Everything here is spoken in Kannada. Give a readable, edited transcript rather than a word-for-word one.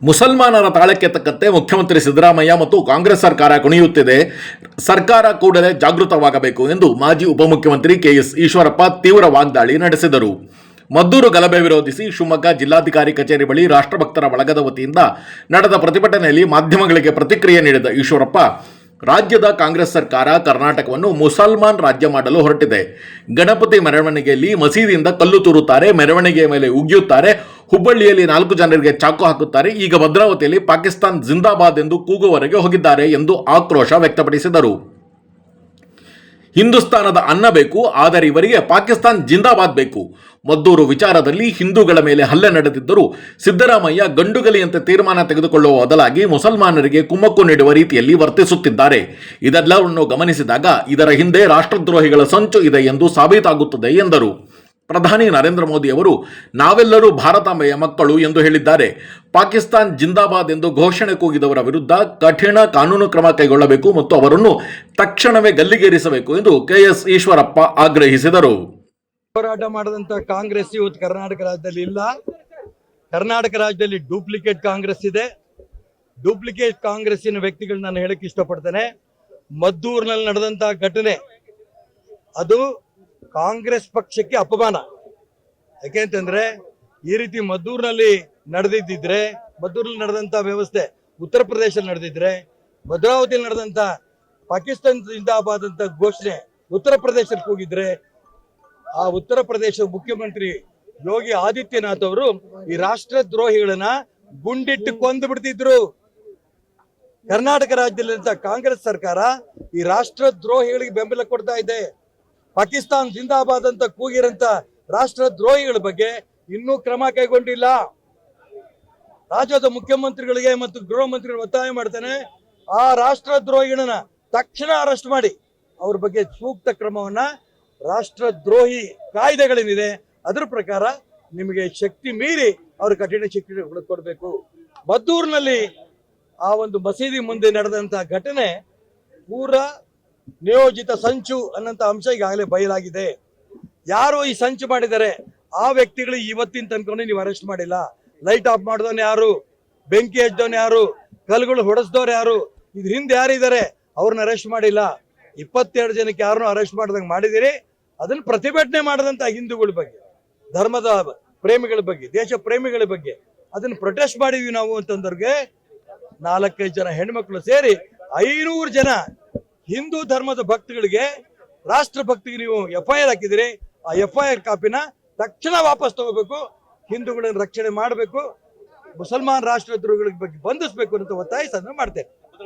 ಮುಸಲ್ಮಾನರ ತಾಳಕ್ಕೆ ತಕ್ಕಂತೆ ಮುಖ್ಯಮಂತ್ರಿ ಸಿದ್ದರಾಮಯ್ಯ ಮತ್ತು ಕಾಂಗ್ರೆಸ್ ಸರ್ಕಾರ ಕುಣಿಯುತ್ತಿದೆ. ಸರ್ಕಾರ ಕೂಡಲೇ ಜಾಗೃತವಾಗಬೇಕು ಎಂದು ಮಾಜಿ ಉಪಮುಖ್ಯಮಂತ್ರಿ ಕೆಎಸ್ ಈಶ್ವರಪ್ಪ ತೀವ್ರ ವಾಗ್ದಾಳಿ ನಡೆಸಿದರು. ಮದ್ದೂರು ಗಲಭೆ ವಿರೋಧಿಸಿ ಶಿವಮೊಗ್ಗ ಜಿಲ್ಲಾಧಿಕಾರಿ ಕಚೇರಿ ಬಳಿ ರಾಷ್ಟ್ರಭಕ್ತರ ಬಳಗದ ವತಿಯಿಂದ ನಡೆದ ಪ್ರತಿಭಟನೆಯಲ್ಲಿ ಮಾಧ್ಯಮಗಳಿಗೆ ಪ್ರತಿಕ್ರಿಯೆ ನೀಡಿದ ಈಶ್ವರಪ್ಪ, ರಾಜ್ಯದ ಕಾಂಗ್ರೆಸ್ ಸರ್ಕಾರ ಕರ್ನಾಟಕವನ್ನು ಮುಸಲ್ಮಾನ್ ರಾಜ್ಯ ಮಾಡಲು ಹೊರಟಿದೆ. ಗಣಪತಿ ಮೆರವಣಿಗೆಯಲ್ಲಿ ಮಸೀದಿಯಿಂದ ಕಲ್ಲು ತೂರುತ್ತಾರೆ, ಮೆರವಣಿಗೆಯ ಮೇಲೆ ಉಗಿಯುತ್ತಾರೆ, ಹುಬ್ಬಳ್ಳಿಯಲ್ಲಿ 4 ಜನರಿಗೆ ಚಾಕು ಹಾಕುತ್ತಾರೆ, ಈಗ ಭದ್ರಾವತಿಯಲ್ಲಿ ಪಾಕಿಸ್ತಾನ್ ಜಿಂದಾಬಾದ್ ಎಂದು ಕೂಗುವವರೆಗೆ ಹೋಗಿದ್ದಾರೆ ಎಂದು ಆಕ್ರೋಶ ವ್ಯಕ್ತಪಡಿಸಿದರು. ಹಿಂದೂಸ್ತಾನದ ಅನ್ನ ಬೇಕು, ಆದರೆ ಇವರಿಗೆ ಪಾಕಿಸ್ತಾನ್ ಜಿಂದಾಬಾದ್ ಬೇಕು. ಮದ್ದೂರು ವಿಚಾರದಲ್ಲಿ ಹಿಂದೂಗಳ ಮೇಲೆ ಹಲ್ಲೆ ನಡೆದಿದ್ದರೂ ಸಿದ್ದರಾಮಯ್ಯ ಗಂಡುಗಲಿಯಂತೆ ತೀರ್ಮಾನ ತೆಗೆದುಕೊಳ್ಳುವ ಬದಲಾಗಿ ಮುಸಲ್ಮಾನರಿಗೆ ಕುಮ್ಮಕ್ಕು ನೀಡುವ ರೀತಿಯಲ್ಲಿ ವರ್ತಿಸುತ್ತಿದ್ದಾರೆ. ಇದೆಲ್ಲವನ್ನು ಗಮನಿಸಿದಾಗ ಇದರ ಹಿಂದೆ ರಾಷ್ಟ್ರದ್ರೋಹಿಗಳ ಸಂಚು ಇದೆ ಎಂದು ಸಾಬೀತಾಗುತ್ತದೆ ಎಂದರು. ಪ್ರಧಾನಿ ನರೇಂದ್ರ ಮೋದಿ ಅವರು ನಾವೆಲ್ಲರೂ ಭಾರತಾಂಬೆಯ ಮಕ್ಕಳು ಎಂದು ಹೇಳಿದ್ದಾರೆ. ಪಾಕಿಸ್ತಾನ್ ಜಿಂದಾಬಾದ್ ಎಂದು ಘೋಷಣೆ ಕೂಗಿದವರ ವಿರುದ್ಧ ಕಠಿಣ ಕಾನೂನು ಕ್ರಮ ಕೈಗೊಳ್ಳಬೇಕು ಮತ್ತು ಅವರನ್ನು ತಕ್ಷಣವೇ ಗಲ್ಲಿಗೇರಿಸಬೇಕು ಎಂದು ಕೆಎಸ್ ಈಶ್ವರಪ್ಪ ಆಗ್ರಹಿಸಿದರು. ಹೋರಾಟ ಮಾಡಿದಂತ ಕಾಂಗ್ರೆಸ್ ಇವತ್ತು ಕರ್ನಾಟಕ ರಾಜ್ಯದಲ್ಲಿ ಇಲ್ಲ. ಕರ್ನಾಟಕ ರಾಜ್ಯದಲ್ಲಿ ಡೂಪ್ಲಿಕೇಟ್ ಕಾಂಗ್ರೆಸ್ ಇದೆ. ಡೂಪ್ಲಿಕೇಟ್ ಕಾಂಗ್ರೆಸ್ಸಿನ ವ್ಯಕ್ತಿಗಳು ನಾನು ಹೇಳಕ್ ಇಷ್ಟಪಡ್ತೇನೆ. ಮದ್ದೂರಿನಲ್ಲಿ ನಡೆದಂತ ಘಟನೆ ಅದು ಕಾಂಗ್ರೆಸ್ ಪಕ್ಷಕ್ಕೆ ಅಪಮಾನ. ಯಾಕೆಂತಂದ್ರೆ ಈ ರೀತಿ ಮದ್ದೂರಿನಲ್ಲಿ ನಡೆದಿದ್ದಿದ್ರೆ, ಮದ್ದೂರಲ್ಲಿ ನಡೆದಂತ ವ್ಯವಸ್ಥೆ ಉತ್ತರ ಪ್ರದೇಶದಲ್ಲಿ ನಡೆದಿದ್ರೆ, ಭದ್ರಾವತಿಯಲ್ಲಿ ನಡೆದಂತ ಪಾಕಿಸ್ತಾನ ಜಿಂದಾಬಾದ್ ಅಂತ ಘೋಷಣೆ ಉತ್ತರ ಪ್ರದೇಶಕ್ಕೆ ಹೋಗಿದ್ರೆ, ಆ ಉತ್ತರ ಪ್ರದೇಶ ಮುಖ್ಯಮಂತ್ರಿ ಯೋಗಿ ಆದಿತ್ಯನಾಥ್ ಅವರು ಈ ರಾಷ್ಟ್ರದ್ರೋಹಿಗಳನ್ನ ಗುಂಡಿಟ್ಟು ಕೊಂದು ಬಿಡ್ತಿದ್ರು. ಕರ್ನಾಟಕ ರಾಜ್ಯದಲ್ಲಿದ್ದ ಕಾಂಗ್ರೆಸ್ ಸರ್ಕಾರ ಈ ರಾಷ್ಟ್ರದ್ರೋಹಿಗಳಿಗೆ ಬೆಂಬಲ ಕೊಡ್ತಾ ಇದೆ. ಪಾಕಿಸ್ತಾನ್ ಜಿಂದಾಬಾದ್ ಅಂತ ಕೂಗಿರಂತ ರಾಷ್ಟ್ರದ್ರೋಹಿಗಳ ಬಗ್ಗೆ ಇನ್ನೂ ಕ್ರಮ ಕೈಗೊಂಡಿಲ್ಲ. ರಾಜ್ಯದ ಮುಖ್ಯಮಂತ್ರಿಗಳಿಗೆ ಮತ್ತು ಗೃಹ ಮಂತ್ರಿಗಳು ಒತ್ತಾಯ ಮಾಡ್ತಾನೆ, ಆ ರಾಷ್ಟ್ರದ್ರೋಹಿಗಳನ್ನ ತಕ್ಷಣ ಅರೆಸ್ಟ್ ಮಾಡಿ ಅವ್ರ ಬಗ್ಗೆ ಸೂಕ್ತ ಕ್ರಮವನ್ನ, ರಾಷ್ಟ್ರದ್ರೋಹಿ ಕಾಯ್ದೆಗಳೇನಿದೆ ಅದರ ಪ್ರಕಾರ ನಿಮಗೆ ಶಕ್ತಿ ಮೀರಿ ಅವ್ರ ಕಠಿಣ ಶಿಕ್ಷೆ ಕೊಡಬೇಕು. ಮದ್ದೂರಿನಲ್ಲಿ ಆ ಒಂದು ಮಸೀದಿ ಮುಂದೆ ನಡೆದಂತ ಘಟನೆ ಪೂರಾ ನಿಯೋಜಿತ ಸಂಚು ಅನ್ನಂತ ಅಂಶ ಈಗಾಗಲೇ ಬಯಲಾಗಿದೆ. ಯಾರು ಈ ಸಂಚು ಮಾಡಿದ್ದಾರೆ ಆ ವ್ಯಕ್ತಿಗಳು ಇವತ್ತಿನ ತನಕ ನೀವು ಅರೆಸ್ಟ್ ಮಾಡಿಲ್ಲ. ಲೈಟ್ ಆಫ್ ಮಾಡಿದವನು ಯಾರು, ಬೆಂಕಿ ಹಚ್ಚಿದವನು ಯಾರು, ಕಲ್ಲುಗಳು ಹೊಡೆಸಿದವ್ರು ಯಾರು, ಇದ್ರ ಹಿಂದೆ ಯಾರಿದ್ದಾರೆ ಅವ್ರನ್ನ ಅರೆಸ್ಟ್ ಮಾಡಿಲ್ಲ. 22 ಜನಕ್ಕೆ ಯಾರನ್ನೂ ಅರೆಸ್ಟ್ ಮಾಡ್ದಂಗೆ ಮಾಡಿದಿರಿ. ಅದನ್ನ ಪ್ರತಿಭಟನೆ ಮಾಡದಂತ ಹಿಂದೂಗಳ ಬಗ್ಗೆ, ಧರ್ಮದ ಪ್ರೇಮಿಗಳ ಬಗ್ಗೆ, ದೇಶ ಪ್ರೇಮಿಗಳ ಬಗ್ಗೆ ಅದನ್ನ ಪ್ರೊಟೆಸ್ಟ್ ಮಾಡಿದ್ವಿ ನಾವು ಅಂತಂದವ್ರಿಗೆ 4-5 ಜನ ಹೆಣ್ಮಕ್ಳು ಸೇರಿ 500 ಜನ ಹಿಂದೂ ಧರ್ಮದ ಭಕ್ತಗಳಿಗೆ, ರಾಷ್ಟ್ರ ಭಕ್ತಿಗೆ ನೀವು FIR ಹಾಕಿದಿರಿ. ಆ FIR ಕಾಪಿನ ತಕ್ಷಣ ವಾಪಸ್ ತಗೋಬೇಕು, ಹಿಂದೂಗಳನ್ನ ರಕ್ಷಣೆ ಮಾಡಬೇಕು, ಮುಸಲ್ಮಾನ್ ರಾಷ್ಟ್ರದ್ರೋಹಿಗಳ ಬಗ್ಗೆ ಬಂಧಿಸಬೇಕು ಅಂತ ಒತ್ತಾಯ ಮಾಡ್ತೇನೆ.